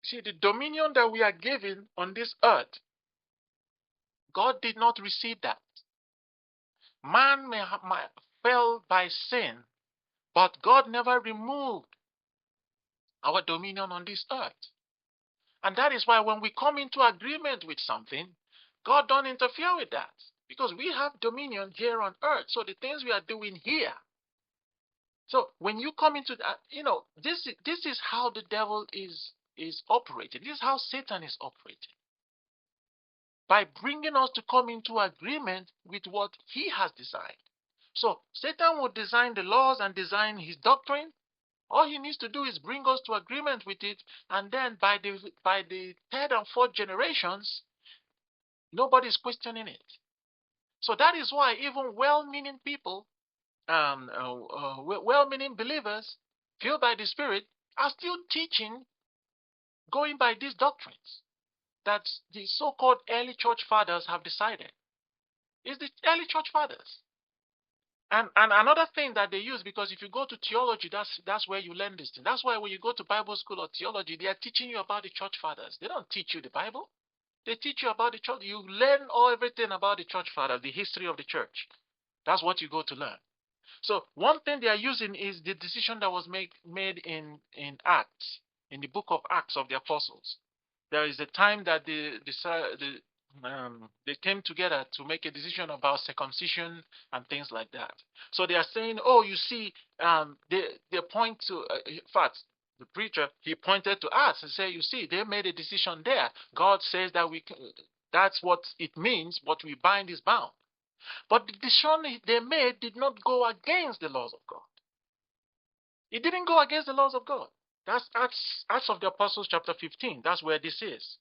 See, the dominion that we are given on this earth, God did not receive that. Man may fell by sin, but God never removed our dominion on this earth. And that is why when we come into agreement with something, God don't interfere with that, because we have dominion here on earth. So the things we are doing here. So when you come into that, this is how the devil is operating. This is how Satan is operating. By bringing us to come into agreement with what he has designed. So Satan will design the laws and design his doctrine. All he needs to do is bring us to agreement with it, and then by the third and fourth generations, nobody's questioning it. So that is why even well-meaning people, well-meaning believers, filled by the Spirit, are still teaching, going by these doctrines that the so-called early church fathers have decided. It's the early church fathers. And another thing that they use, because if you go to theology, that's where you learn this thing. That's why when you go to Bible school or theology, they are teaching you about the church fathers. They don't teach you the Bible. They teach you about the church. You learn everything about the church fathers, the history of the church. That's what you go to learn. So one thing they are using is the decision that was made in Acts, in the book of Acts of the Apostles. There is a time that they came together to make a decision about circumcision and things like that. So they are saying, oh, you see, they point to, in fact, the preacher, he pointed to us and said, you see, they made a decision there. God says that that's what it means, what we bind is bound. But the decision they made did not go against the laws of God. It didn't go against the laws of God. That's Acts of the Apostles chapter 15. That's where this is.